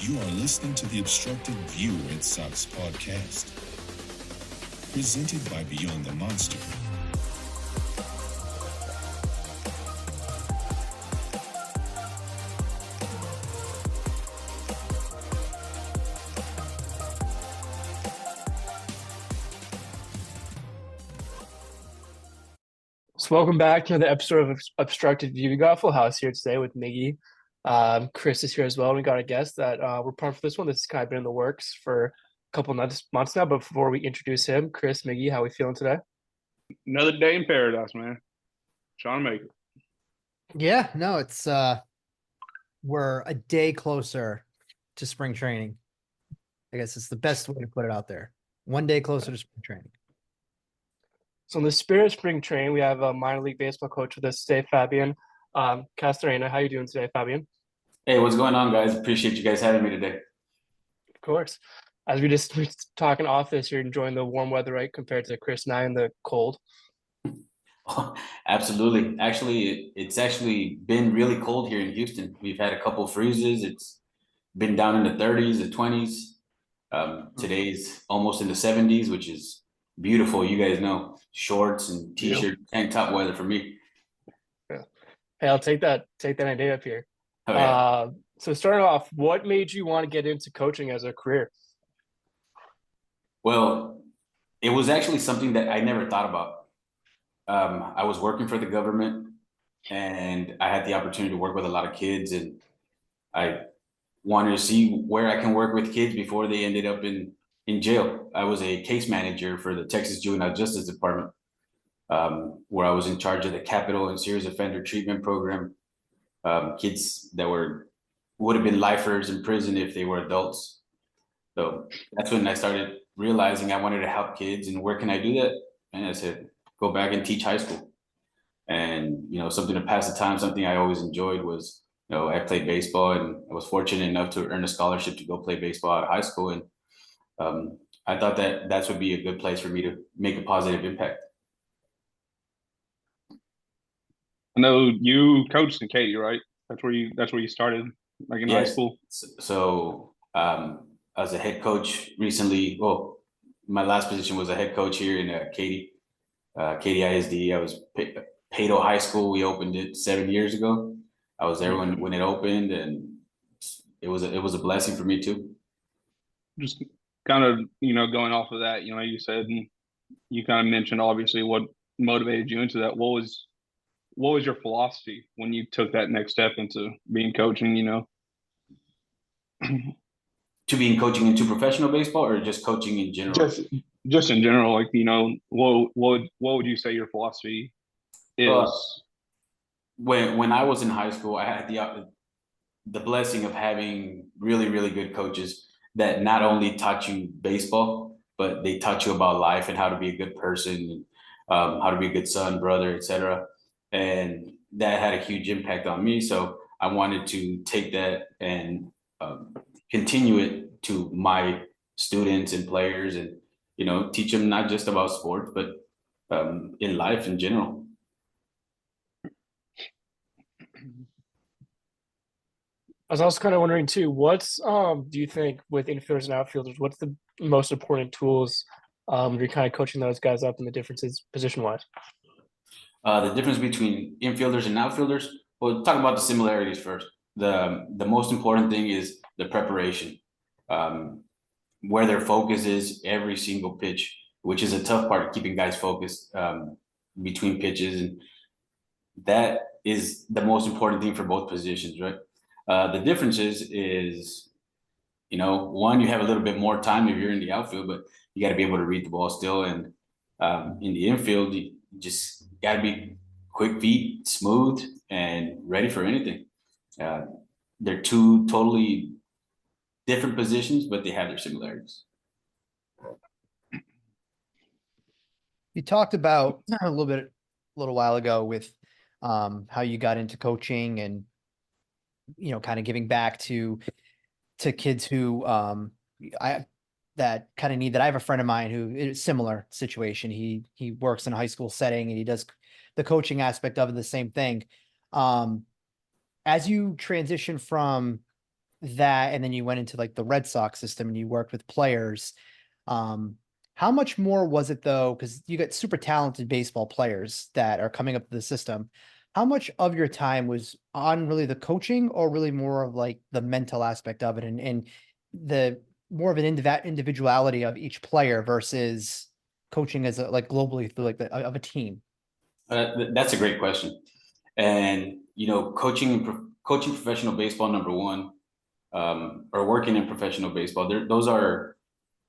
You are listening to the Obstructed View Red Sox podcast, presented by Beyond the Monster. So welcome back to the episode of Obstructed View. We got a full house here today with Miggy. Chris is here as well. We got a guest that we're part of this one. This has kind of been in the works for a couple months now. But before we introduce him, Chris, Miggy, how are we feeling today? Another day in paradise, man. Trying to make it. Yeah, no, it's we're a day closer to spring training. I guess it's the best way to put it out there. One day closer to spring training. So in the spirit of spring training, we have a minor league baseball coach with us today, Fabian Castorena. How are you doing today, Fabian? Hey, what's going on, guys? Appreciate you guys having me today. Of course. As we just were talking off this, you're enjoying the warm weather, right, compared to Chris and I in the cold? Oh, absolutely. Actually, it's actually been really cold here in Houston. We've had a couple freezes. It's been down in the 30s, the 20s. Today's almost in the 70s, which is beautiful. You guys know, shorts and t-shirt, tank top weather for me. Yeah. Hey, I'll take that idea up here. Oh, yeah. So starting off, what made you want to get into coaching as a career? Well, it was actually something that I never thought about. I was working for the government and I had the opportunity to work with a lot of kids, and I wanted to see where I can work with kids before they ended up in jail. I was a case manager for the Texas Juvenile Justice Department, where I was in charge of the capital and serious offender treatment program. Kids that would have been lifers in prison if they were adults. So that's when I started realizing I wanted to help kids, and where can I do that? And I said, go back and teach high school. And, something to pass the time, something I always enjoyed was, I played baseball, and I was fortunate enough to earn a scholarship to go play baseball out of high school. And I thought that would be a good place for me to make a positive impact. I know you coached in Katy, right? That's where you started, like in high school. So I was a head coach recently. Well, my last position was a head coach here in Katy ISD. I was Pado High School. We opened it 7 years ago. I was there when it opened, and it was a blessing for me too. Just kind of, going off of that, you said, you kind of mentioned obviously what motivated you into that. What was your philosophy when you took that next step into being coaching, To being coaching into professional baseball, or just coaching in general? Just in general, like, what would you say your philosophy is? When I was in high school, I had the blessing of having really, really good coaches that not only taught you baseball, but they taught you about life and how to be a good person, how to be a good son, brother, etc. And that had a huge impact on me. So I wanted to take that and continue it to my students and players, and teach them not just about sports, but in life in general. I was also kind of wondering too, what's do you think with infielders and outfielders, what's the most important tools when you're kind of coaching those guys up, and the differences position-wise? The difference between infielders and outfielders, well, talk about the similarities first. The most important thing is the preparation, where their focus is every single pitch, which is a tough part of keeping guys focused between pitches. And that is the most important thing for both positions, right? The differences is, one, you have a little bit more time if you're in the outfield, but you got to be able to read the ball still. And in the infield, you just got to be quick feet, smooth, and ready for anything. They're two totally different positions, but they have their similarities. You talked about a little while ago with how you got into coaching and kind of giving back to kids who that kind of need that. I have a friend of mine who is a similar situation. He works in a high school setting, and he does the coaching aspect of the same thing. As you transition from that, and then you went into like the Red Sox system and you worked with players. How much more was it though? Because you got super talented baseball players that are coming up to the system. How much of your time was on really the coaching, or really more of like the mental aspect of it, and the more of an individuality of each player versus coaching as a, like globally through like of a team? That's a great question. And coaching professional baseball, number one, or working in professional baseball, those are,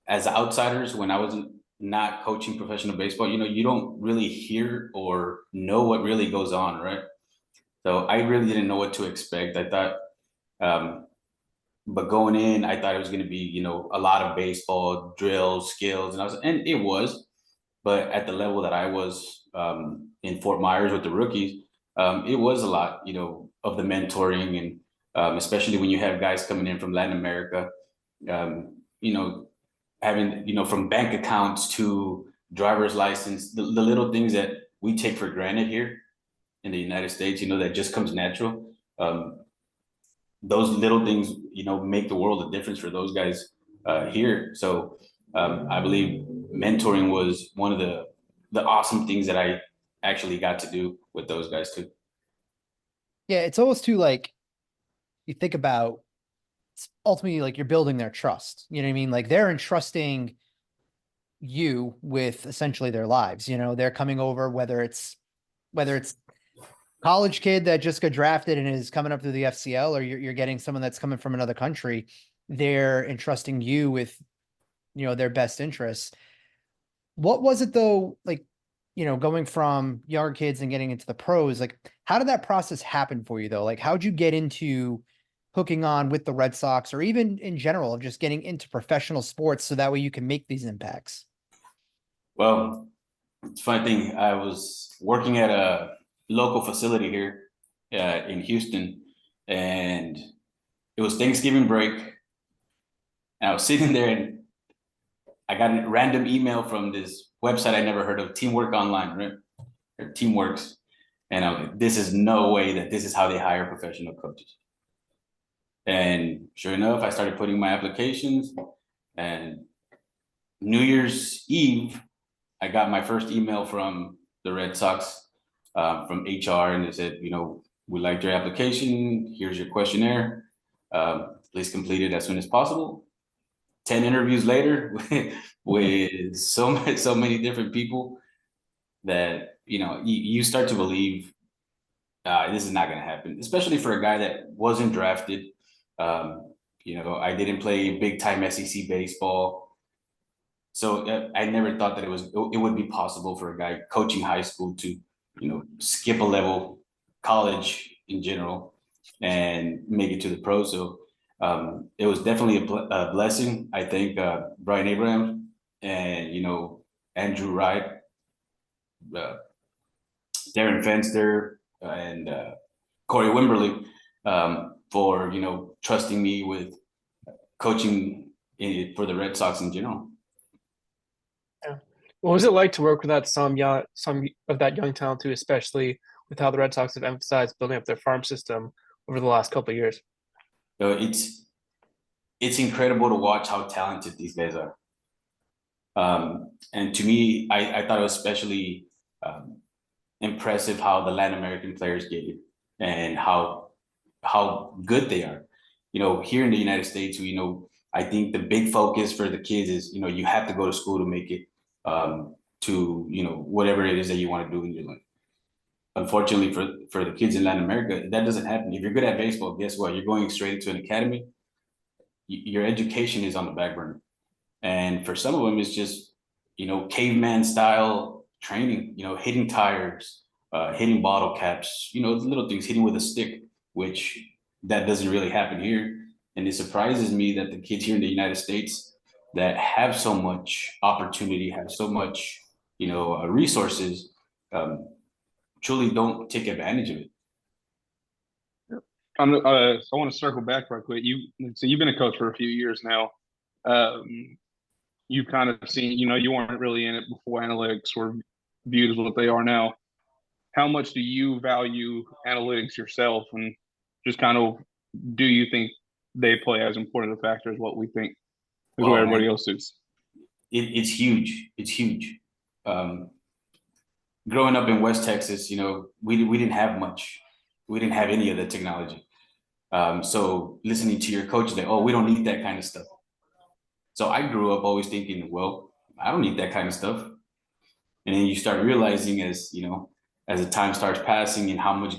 as outsiders, when I wasn't not coaching professional baseball, you don't really hear or know what really goes on, right? So I really didn't know what to expect. I thought, but going in, I thought it was going to be, a lot of baseball drills, skills, and it was, but at the level that I was in Fort Myers with the rookies, it was a lot, of the mentoring, and especially when you have guys coming in from Latin America, you know, having, from bank accounts to driver's license, the little things that we take for granted here in the United States, that just comes natural. Those little things, make the world of difference for those guys here. So I believe mentoring was one of the awesome things that I actually got to do with those guys too. Yeah, it's almost too like, you think about, ultimately like you're building their trust. You know what I mean? Like they're entrusting you with essentially their lives. They're coming over, whether it's college kid that just got drafted and is coming up through the FCL, or you're getting someone that's coming from another country. They're entrusting you with, their best interests. What was it though? Like, going from younger kids and getting into the pros, like how did that process happen for you though? Like, how'd you get into hooking on with the Red Sox, or even in general of just getting into professional sports so that way you can make these impacts? Well, it's a funny thing. I was working at a local facility here in Houston, and it was Thanksgiving break. And I was sitting there, and I got a random email from this website I never heard of, Teamwork Online, right? Or Teamworks. And I was like, this is no way that this is how they hire professional coaches. And sure enough, I started putting my applications, and New Year's Eve, I got my first email from the Red Sox, from HR, and they said, we liked your application. Here's your questionnaire. Please complete it as soon as possible. 10 interviews later with so many different people that, you start to believe this is not going to happen, especially for a guy that wasn't drafted. I didn't play big time SEC baseball. So I never thought that it would be possible for a guy coaching high school to, skip a level, college in general, and make it to the pros. So it was definitely a blessing. I think Brian Abraham and, Andrew Wright, uh, Darren Fenster, and Corey Wimberly, for, trusting me with coaching for the Red Sox in general. Yeah. What was it like to work with some of that young talent too, especially with how the Red Sox have emphasized building up their farm system over the last couple of years? So it's incredible to watch how talented these guys are. And to me, I thought it was especially impressive how the Latin American players get it, and how good they are. Here in the United States, I think the big focus for the kids is, you have to go to school to make it, to, whatever it is that you want to do in your life. Unfortunately for the kids in Latin America, that doesn't happen. If you're good at baseball, guess what? You're going straight into an academy. Your education is on the back burner. And for some of them, it's just, caveman style training, hitting tires, hitting bottle caps, the little things, hitting with a stick, which that doesn't really happen here. And it surprises me that the kids here in the United States that have so much opportunity, have so much, resources, truly don't take advantage of it. So I want to circle back right quick. So you've been a coach for a few years now. You've kind of seen, you weren't really in it before analytics were viewed as what they are now. How much do you value analytics yourself, and just kind of, do you think they play as important a factor as what we think is Well, what everybody man, else is. it's huge. It's huge. Growing up in West Texas, we didn't have much. We didn't have any of the technology. So listening to your coach, like, oh, we don't need that kind of stuff. So I grew up always thinking, well, I don't need that kind of stuff. And then you start realizing as the time starts passing and how much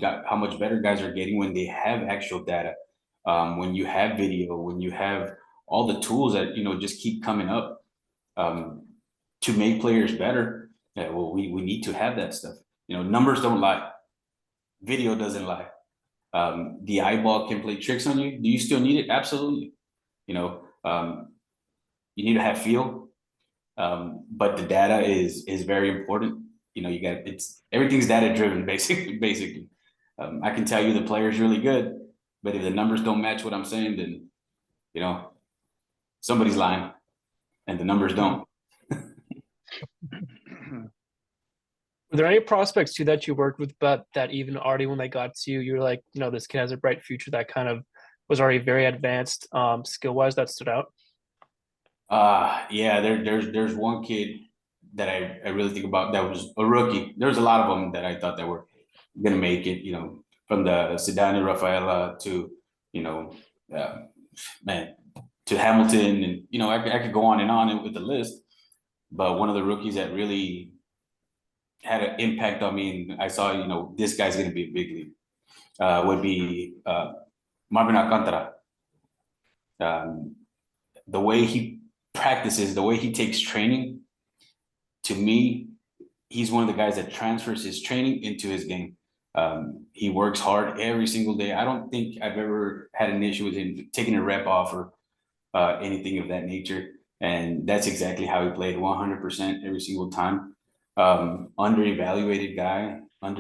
better guys are getting when they have actual data, when you have video, when you have all the tools that just keep coming up to make players better. Yeah, well, we need to have that stuff. Numbers don't lie, video doesn't lie. The eyeball can play tricks on you. Do you still need it? Absolutely. You need to have feel, but the data is very important. Everything's data driven, basically. I can tell you the player's really good, but if the numbers don't match what I'm saying, then somebody's lying, and the numbers don't. Were there any prospects too that you worked with, but that even already when they got to you, you were like, this kid has a bright future, that kind of was already very advanced skill wise, that stood out? Yeah, there's one kid that I really think about that was a rookie. There's a lot of them that I thought that were gonna make it, from the Sedani Rafaela to, man, to Hamilton, and I could go on and on with the list. But one of the rookies that really had an impact on me, and I saw, this guy's gonna be a big league, would be Marvin Alcantara. The way he practices, the way he takes training, to me, he's one of the guys that transfers his training into his game. He works hard every single day. I don't think I've ever had an issue with him taking a rep off or anything of that nature. And that's exactly how he played, 100% every single time. Undervaluated guy. I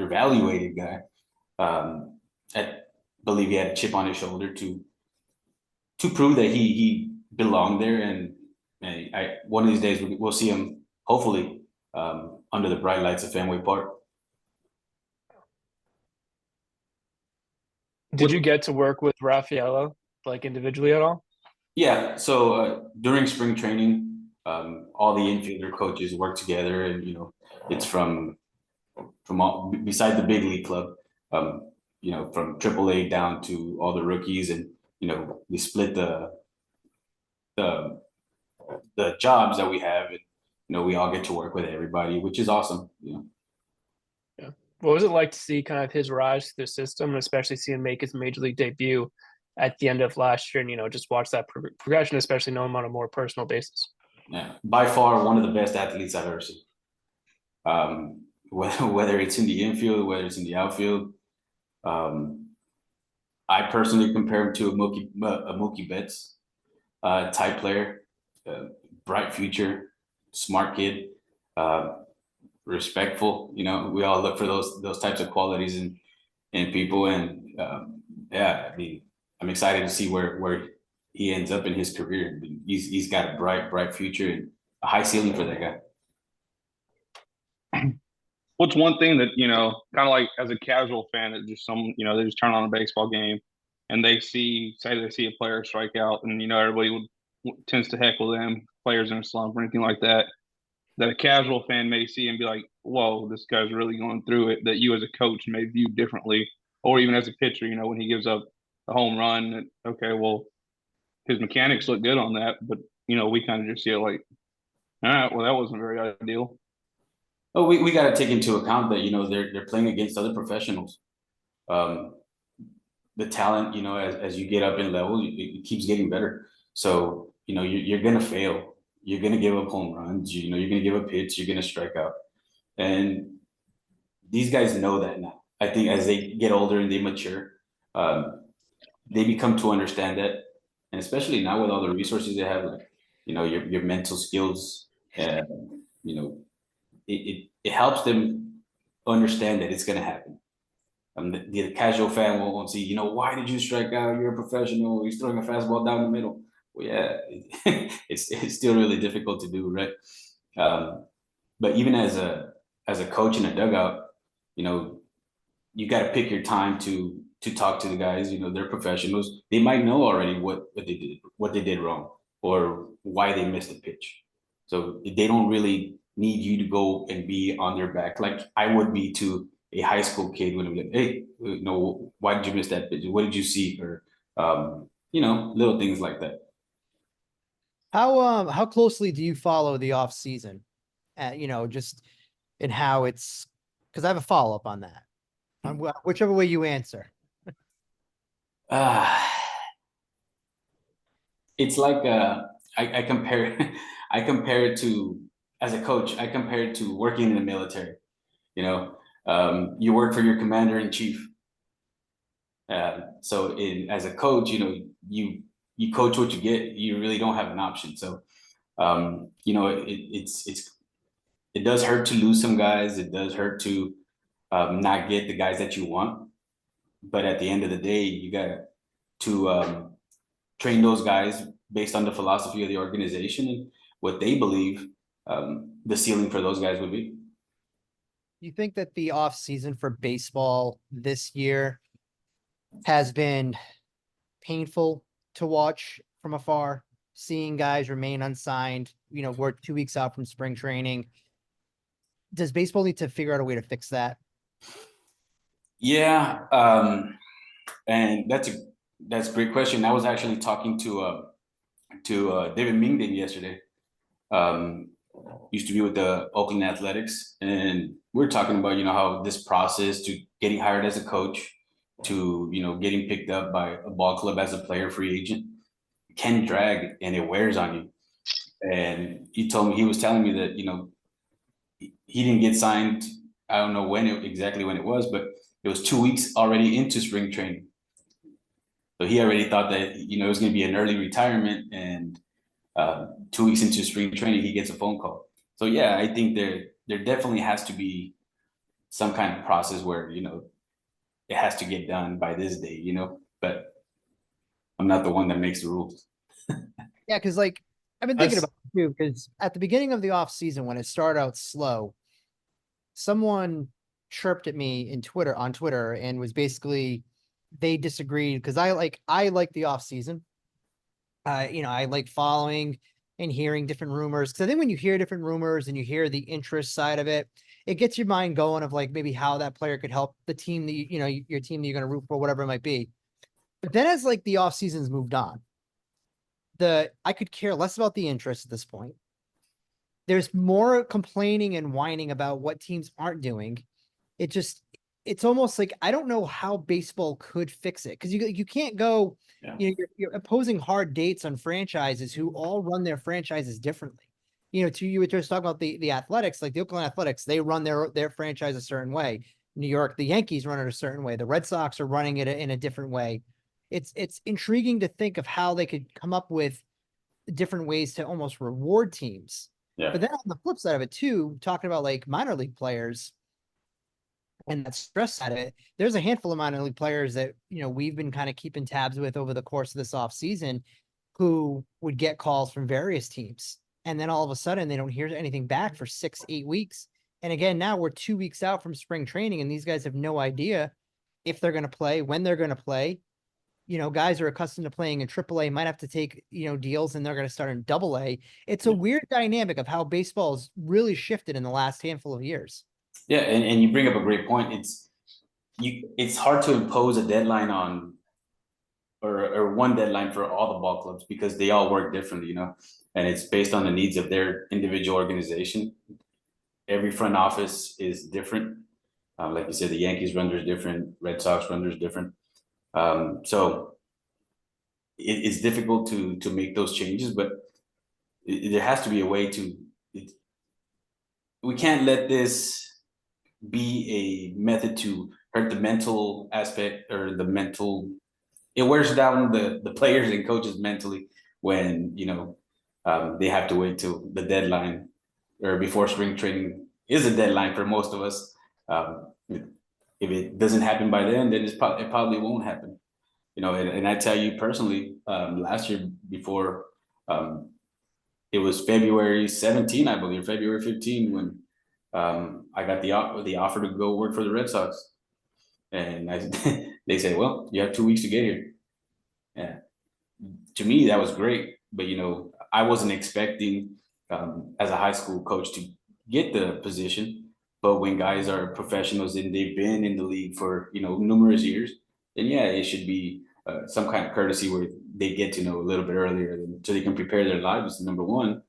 believe he had a chip on his shoulder to prove that he belonged there. And one of these days we'll see him, hopefully, under the bright lights of Fenway Park. Did you get to work with Rafaela like individually at all? Yeah. So during spring training, all the infielder coaches work together, and it's from all beside the big league club, from AAA down to all the rookies, and we split the jobs that we have, and we all get to work with everybody, which is awesome. Yeah. What was it like to see kind of his rise through the system, and especially see him make his major league debut at the end of last year, and just watch that progression, especially knowing him on a more personal basis? Yeah, by far one of the best athletes I've ever seen. Whether it's in the infield, whether it's in the outfield, I personally compare him to a Mookie Betts type player, bright future, smart kid, respectful. We all look for those types of qualities in people, and yeah, I mean, I'm excited to see where he ends up in his career. I mean, he's got a bright future and a high ceiling for that guy. What's one thing that, kind of like as a casual fan, that just they just turn on a baseball game and they see a player strike out, and, everybody tends to heckle them, players in a slump or anything like that, that a casual fan may see and be like, whoa, this guy's really going through it, that you as a coach may view differently, or even as a pitcher, when he gives up a home run, okay, well, his mechanics look good on that, but, we kind of just see it like, all right, well, that wasn't very ideal. Oh, we got to take into account that they're playing against other professionals. The talent, as you get up in level, it keeps getting better. So you're gonna fail. You're gonna give up home runs. You're gonna give up hits. You're gonna strike out, and these guys know that now. I think as they get older and they mature, they become to understand that, and especially now with all the resources they have, like your mental skills, it helps them understand that it's going to happen. The casual fan won't see, why did you strike out? You're a professional. He's throwing a fastball down the middle. Well, yeah, it's still really difficult to do, right? But even as a coach in a dugout, you got to pick your time to to talk to the guys. You know, they're professionals. They might know already what they did wrong, or why they missed the pitch. So they don't really need you to go and be on their back like I would be to a high school kid when I'm like, hey, you know, why did you miss that pitch? What did you see? Or you know, little things like that. How closely do you follow the off season? You know, just in how it's, because I have a follow up on that. On whichever way you answer. Uh, it's like I compare I compare it to, as a coach, I compare it to working in the military. You know, you work for your commander in chief. As a coach, you know, you coach what you get. You really don't have an option. So you know, it does hurt to lose some guys. It does hurt to not get the guys that you want. But at the end of the day, you got to train those guys based on the philosophy of the organization and what they believe the ceiling for those guys would be. You think that the off season for baseball this year has been painful to watch from afar, seeing guys remain unsigned? You know, we're 2 weeks out from spring training. Does baseball need to figure out a way to fix that? Yeah, and that's a great question. I was actually talking to David Mingden yesterday. Used to be with the Oakland Athletics, and we are talking about, you know, how this process to getting hired as a coach to, you know, getting picked up by a ball club as a player free agent can drag, and it wears on you. And he was telling me that, you know, he didn't get signed. I don't know exactly when it was, but it was 2 weeks already into spring training. So he already thought that, you know, it was going to be an early retirement, and 2 weeks into spring training, he gets a phone call. So yeah, I think there definitely has to be some kind of process where, you know, it has to get done by this day, you know, but I'm not the one that makes the rules. Yeah, because like I've been thinking about it too, because at the beginning of the off season, when it started out slow, someone chirped at me on Twitter and was basically, they disagreed because I like the off season. You know, I like following and hearing different rumors, because I think when you hear different rumors and you hear the interest side of it, it gets your mind going of like maybe how that player could help the team that you know, your team that you're going to root for, whatever it might be. But then as like the off season's moved on, I could care less about the interest at this point. There's more complaining and whining about what teams aren't doing. It's almost like I don't know how baseball could fix it, because you can't go. Yeah. You know, you're imposing hard dates on franchises who all run their franchises differently. You know, you were just talking about the Athletics, like the Oakland Athletics, they run their franchise a certain way. New York, the Yankees run it a certain way. The Red Sox are running it in a different way. It's intriguing to think of how they could come up with different ways to almost reward teams. Yeah. But then on the flip side of it too, talking about like minor league players and that stress side of it, there's a handful of minor league players that, you know, we've been kind of keeping tabs with over the course of this off season, who would get calls from various teams. And then all of a sudden they don't hear anything back for 6-8 weeks. And again, now we're 2 weeks out from spring training, and these guys have no idea if they're going to play, when they're going to play. You know, guys are accustomed to playing in AAA, might have to take, you know, deals, and they're going to start in AA. It's a weird dynamic of how baseball's really shifted in the last handful of years. Yeah, and you bring up a great point. It's hard to impose a deadline on, or one deadline for all the ball clubs, because they all work differently, you know, and it's based on the needs of their individual organization. Every front office is different. Like you said, the Yankees run theirs different, Red Sox run theirs different. So it's difficult to make those changes, but there has to be a way to. We can't let this be a method to hurt the mental aspect, or the mental. It wears down the players and coaches mentally when, you know, they have to wait till the deadline, or before spring training is a deadline for most of us. If it doesn't happen by then it probably won't happen. You know, and I tell you personally, last year before, it was February 17, I believe, February 15, when I got the offer to go work for the Red Sox. And they said, well, you have 2 weeks to get here. Yeah. To me, that was great. But, I wasn't expecting as a high school coach to get the position. But when guys are professionals and they've been in the league for, numerous years, then yeah, it should be some kind of courtesy where they get to know a little bit earlier so they can prepare their lives, number one,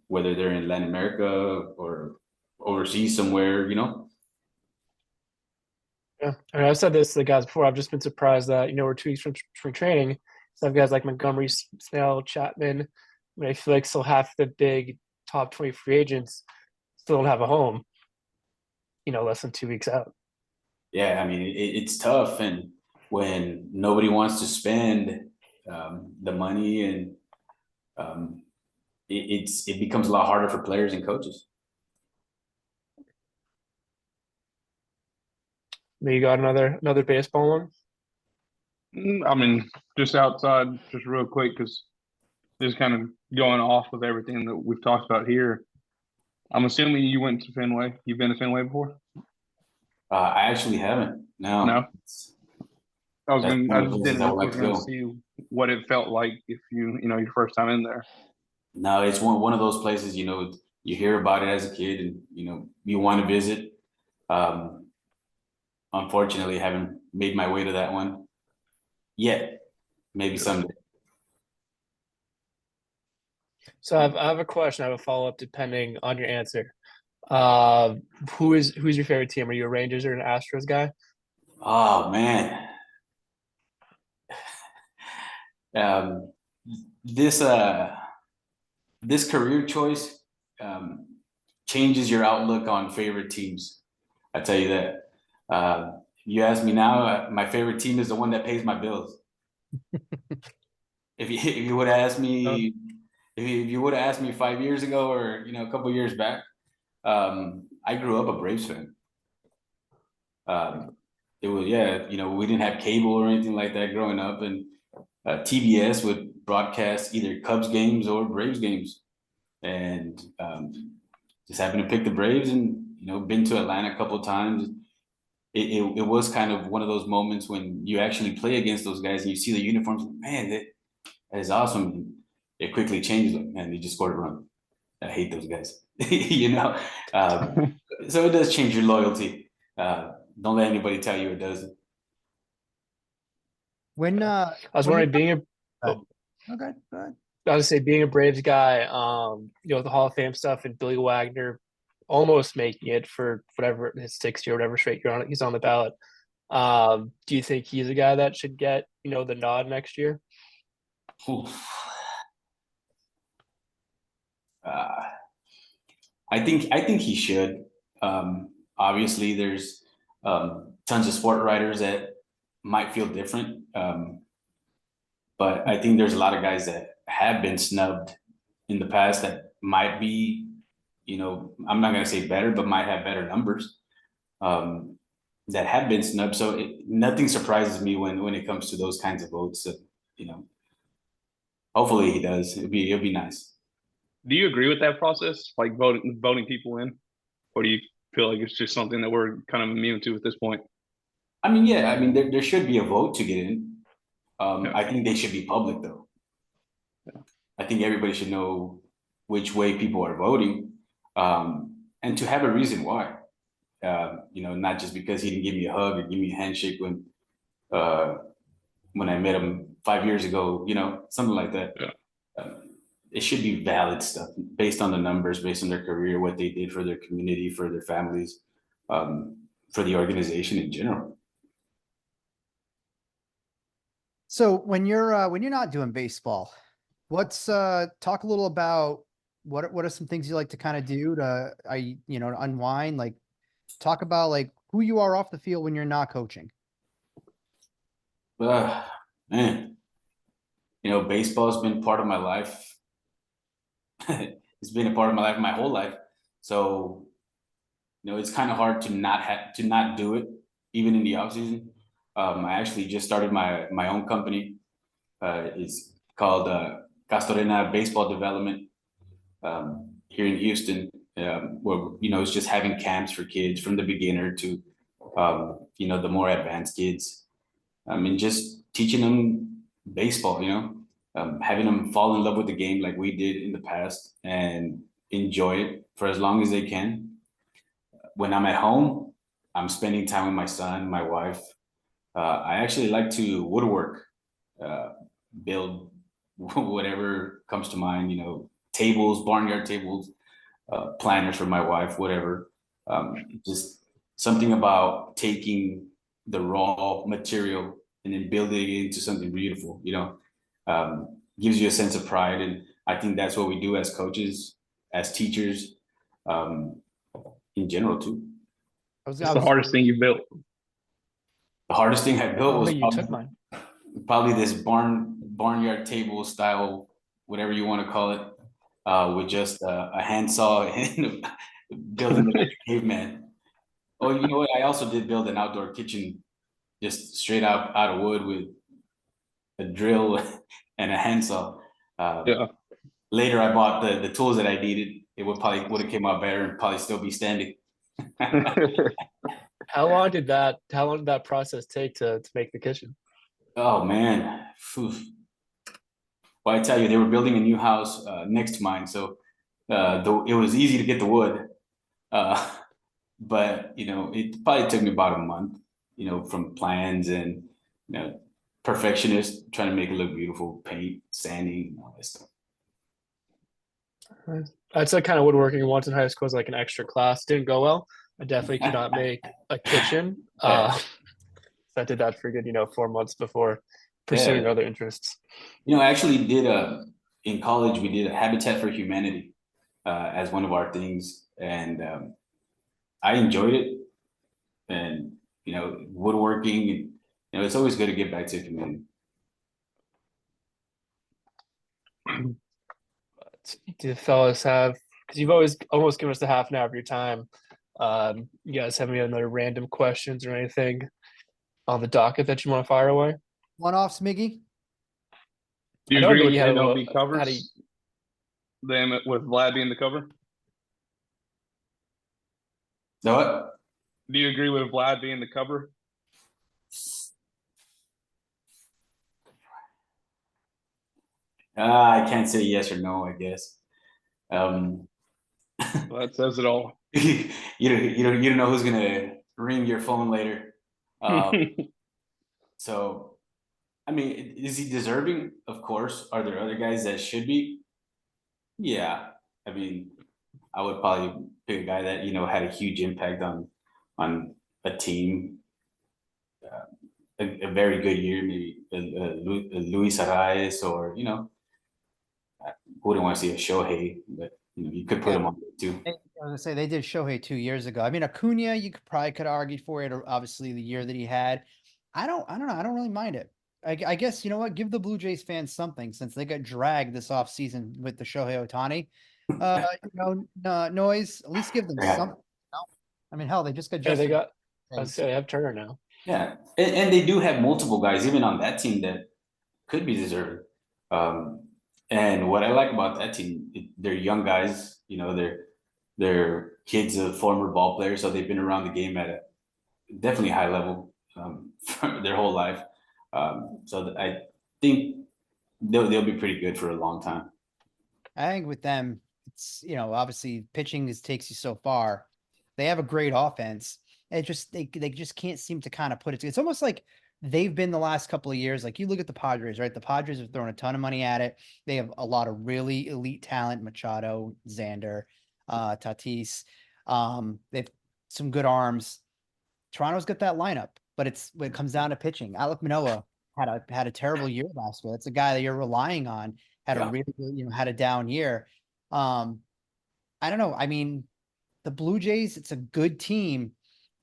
whether they're in Latin America or overseas somewhere, Yeah, I mean, I've said this to the guys before. I've just been surprised that we're 2 weeks from training. So I have guys like Montgomery, Snell, Chapman. I mean, I feel like still half the big top 20 free agents still don't have a home. Less than 2 weeks out. Yeah, I mean, it's tough. And when nobody wants to spend the money and it becomes a lot harder for players and coaches. You got another baseball one? I mean, just outside, just real quick, because just kind of going off of everything that we've talked about here. I'm assuming you went to Fenway. You've been to Fenway before? I actually haven't. No. No. I That's one of the just places didn't I know would if like you were to going go. to see what it felt like if your first time in there. No, it's one of those places, you hear about it as a kid and, you want to visit. Unfortunately, haven't made my way to that one yet. Maybe someday. So I have a question. I have a follow-up depending on your answer. Who's your favorite team? Are you a Rangers or an Astros guy? Oh, man. Um, this this career choice changes your outlook on favorite teams. I tell you that. You ask me now, my favorite team is the one that pays my bills. If you would have asked me, if you would have asked me 5 years ago or a couple years back, I grew up a Braves fan. It was we didn't have cable or anything like that growing up, and TBS would broadcast either Cubs games or Braves games, and just happened to pick the Braves, and been to Atlanta a couple of times. It was kind of one of those moments when you actually play against those guys and you see the uniforms. Man, that is awesome. It quickly changed. Like, man, they just scored a run. I hate those guys. So it does change your loyalty. Don't let anybody tell you it doesn't. When I was wondering, being okay, go ahead. I was say being a Braves guy, the Hall of Fame stuff and Billy Wagner almost making it for whatever his 60 or whatever straight year he's on the ballot. Do you think he's a guy that should get the nod next year? I think he should. Obviously, there's tons of sport writers that might feel different, but I think there's a lot of guys that have been snubbed in the past that might be, I'm not going to say better, but might have better numbers that have been snubbed. So nothing surprises me when it comes to those kinds of votes. Hopefully he does. It'll be nice. Do you agree with that process, like voting people in, or do you feel like it's just something that we're kind of immune to at this point? I mean, yeah. I mean, there should be a vote to get in. I think they should be public, though. Yeah. I think everybody should know which way people are voting, and to have a reason why. Not just because he didn't give me a hug or give me a handshake when I met him 5 years ago. Something like that. Yeah. It should be valid stuff based on the numbers, based on their career, what they did for their community, for their families, for the organization in general. So when you're not doing baseball, talk a little about what are some things you like to kind of do to unwind, like talk about like who you are off the field when you're not coaching. Man, baseball's been part of my life. It's been a part of my life my whole life. So, it's kind of hard to not do it, even in the off season. I actually just started my own company. It's called Castorena Baseball Development here in Houston, where it's just having camps for kids from the beginner to The more advanced kids. I mean, just teaching them baseball, having them fall in love with the game like we did in the past and enjoy it for as long as they can. When I'm at home, I'm spending time with my son, my wife. I actually like to woodwork, uh, build whatever comes to mind, tables, barnyard tables, planners for my wife, whatever. Just something about taking the raw material and then building it into something beautiful, gives you a sense of pride. And I think that's what we do as coaches, as teachers, um, in general too. It's the hardest thing you built. The hardest thing I built was you took mine. probably this barnyard table style, whatever you want to call it, with just a handsaw and building it like a caveman. Oh, you know what? I also did build an outdoor kitchen, just straight out of wood with a drill and a handsaw. Yeah. Later, I bought the tools that I needed. It would have came out better and probably still be standing. How long did that process take to make the kitchen? Oh man. Phew. Well, I tell you, they were building a new house next to mine, so it was easy to get the wood. But it probably took me about a month, from plans and perfectionist, trying to make it look beautiful, paint, sanding, all that stuff. That's like kind of woodworking once in high school was like an extra class. Didn't go well. I definitely could not make a kitchen. Yeah. So I did that for a good, 4 months before pursuing Yeah. other interests. I actually did in college, we did a Habitat for Humanity as one of our things. And I enjoyed it. And, woodworking, and, it's always good to get back to the community. Do the fellas have, because you've always almost given us a half an hour of your time. You guys have any other random questions or anything on the docket that you want to fire away? One-off, Smiggy? Do you I know agree with Miggy had a MLB little- covers? Them with Vlad being the cover? So what? Do you agree with Vlad being the cover? I can't say yes or no, I guess. Well, that says it all. You don't know who's gonna ring your phone later. So, I mean, is he deserving? Of course. Are there other guys that should be? Yeah. I mean, I would probably pick a guy that had a huge impact on a team. A very good year, maybe Luis Arraez, or I wouldn't want to see a Shohei, but you could put him on there too. I was gonna say they did Shohei 2 years ago. I mean, Acuna, you could argue for it, or obviously the year that he had. I don't know. I don't really mind it. I guess, you know what? Give the Blue Jays fans something, since they got dragged this offseason with the Shohei Ohtani noise. At least give them Yeah. something. I mean, hell, they just got Yeah, they Justin. they have Turner now. Yeah, and they do have multiple guys even on that team that could be deserving. And what I like about that team, they're young guys. They're kids of former ball players, so they've been around the game at a definitely high level for their whole life. So I think they'll be pretty good for a long time. I think with them, it's, obviously pitching takes you so far. They have a great offense. It just they just can't seem to kind of put it together. It's almost like they've been the last couple of years. Like, you look at the Padres, right? The Padres have thrown a ton of money at it. They have a lot of really elite talent: Machado, Xander, Tatis. They've some good arms. Toronto's got that lineup, but when it comes down to pitching, Alek Manoah had a terrible year last year. That's a guy that you're relying on. Had a really, had a down year. I don't know. I mean, the Blue Jays, it's a good team,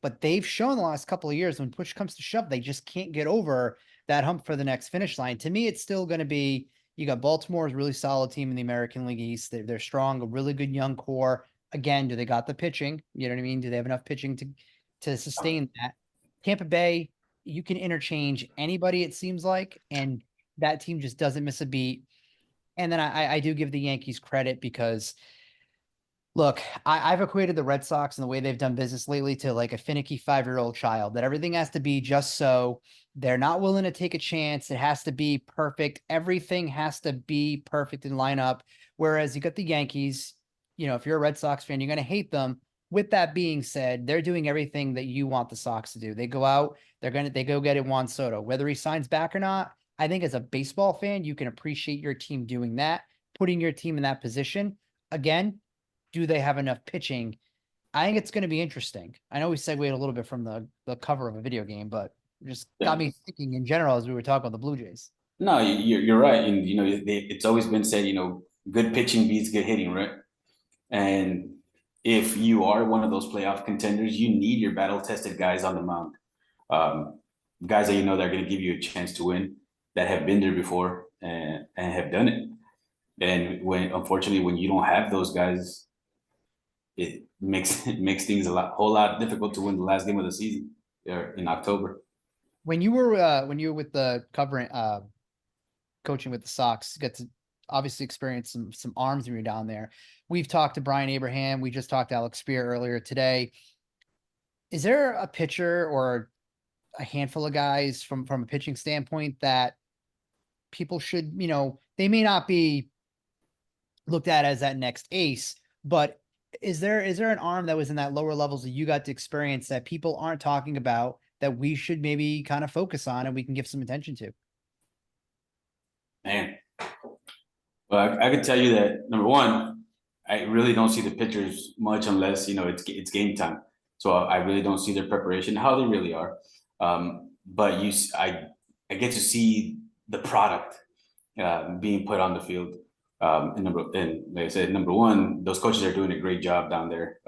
but they've shown the last couple of years, when push comes to shove, they just can't get over that hump for the next finish line. To me, it's still going to be, you got Baltimore's really solid team in the American League East. They're strong, a really good young core. Again, do they got the pitching? You know what I mean? Do they have enough pitching to sustain that? Tampa Bay, you can interchange anybody, it seems like, and that team just doesn't miss a beat. And then I do give the Yankees credit, because Look, I've equated the Red Sox and the way they've done business lately to like a finicky 5-year-old child, that everything has to be just so. They're not willing to take a chance. It has to be perfect. Everything has to be perfect and line up. Whereas you got the Yankees, if you're a Red Sox fan, you're going to hate them. With that being said, they're doing everything that you want the Sox to do. They go out, they go get it Juan Soto, whether he signs back or not. I think as a baseball fan, you can appreciate your team doing that, putting your team in that position. Again, do they have enough pitching? I think it's going to be interesting. I know we segued a little bit from the cover of a video game, but just got me thinking in general as we were talking about the Blue Jays. No, you're right. And, it's always been said, good pitching beats good hitting, right? And if you are one of those playoff contenders, you need your battle-tested guys on the mound. Guys that that are going to give you a chance to win, that have been there before and have done it. And unfortunately, when you don't have those guys, it makes things whole lot difficult to win the last game of the season in October. When you were with the covering coaching with the Sox, get to obviously experience some arms when you're down there. We've talked to Brian Abraham. We just talked to Alex Spear earlier today. Is there a pitcher or a handful of guys from a pitching standpoint that people should, they may not be looked at as that next ace, but is there an arm that was in that lower levels that you got to experience that people aren't talking about that we should maybe kind of focus on and we can give some attention to? Man, well, I could tell you that number one, I really don't see the pitchers much unless it's game time. So I really don't see their preparation, how they really are. But I get to see the product being put on the field. And like I said, number one, those coaches are doing a great job down there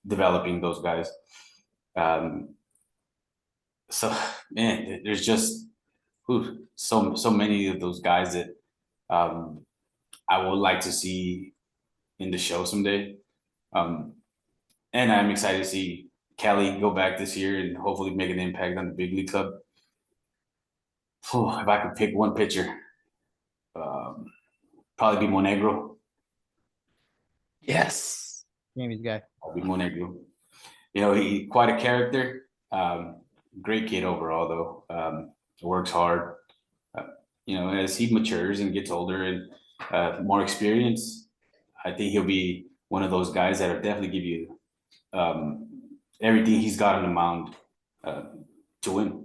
developing those guys. So man, there's just so many of those guys that I would like to see in the show someday. And I'm excited to see Kelly go back this year and hopefully make an impact on the big league club. If I could pick one pitcher, probably be Monegro. Yes. Jamie's guy. I'll be Monegro. He quite a character. Great kid overall, though. Works hard. As he matures and gets older and more experience, I think he'll be one of those guys that'll definitely give you everything he's got on the mound to win.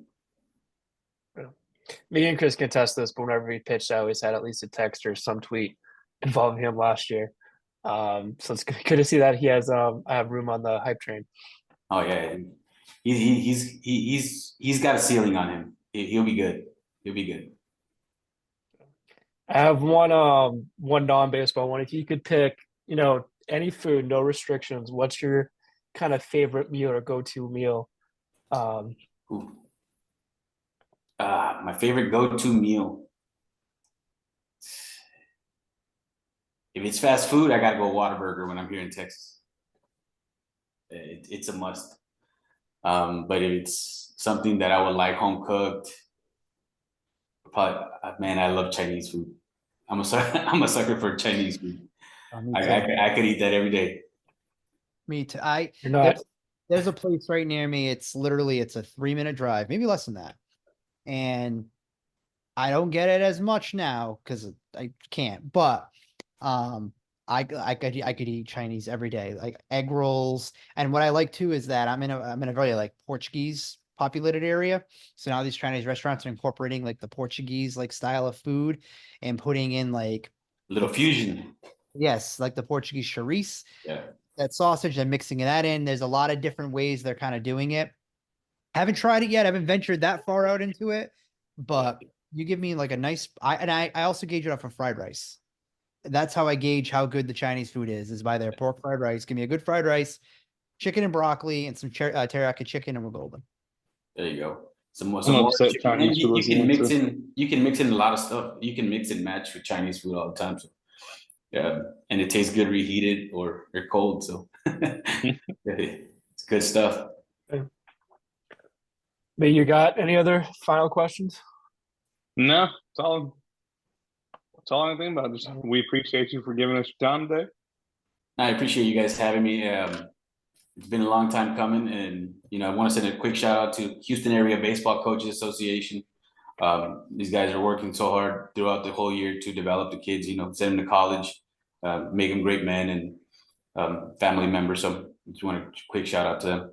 Me and Chris can test this, but whenever he pitched, I always had at least a text or some tweet involving him last year. So it's good to see that he has I have room on the hype train. Oh yeah, he's got a ceiling on him. He'll be good. He'll be good. I have one non-baseball one. If you could pick, any food, no restrictions, what's your kind of favorite meal or go-to meal? My favorite go-to meal. If it's fast food, I gotta go Whataburger when I'm here in Texas. It's a must. But if it's something that I would like home cooked, probably, man, I love Chinese food. I'm a sucker for Chinese food. I could eat that every day. Me too. You're not. There's a place right near me. It's a 3-minute drive, maybe less than that. And I don't get it as much now because I can't, but I could eat Chinese every day, like egg rolls. And what I like too is that I'm in a very like Portuguese populated area. So now these Chinese restaurants are incorporating like the Portuguese like style of food and putting in like a little fusion. Yes, like the Portuguese chorizo. Yeah. That sausage and mixing that in. There's a lot of different ways they're kind of doing it. Haven't tried it yet. I haven't ventured that far out into it, but you give me like a nice. I also gauge it off of fried rice. That's how I gauge how good the Chinese food is by their pork fried rice. Give me a good fried rice, chicken and broccoli, and some teriyaki chicken, and we're golden. There you go. Some more Chinese food. You can mix in a lot of stuff. You can mix and match with Chinese food all the time. So yeah, and it tastes good reheated or cold. So it's good stuff. But you got any other final questions? No, that's all I think about. We appreciate you for giving us your time today. I appreciate you guys having me. It's been a long time coming, and I want to send a quick shout out to Houston Area Baseball Coaches Association. These guys are working so hard throughout the whole year to develop the kids, send them to college, make them great men and family members. So just want a quick shout out to them.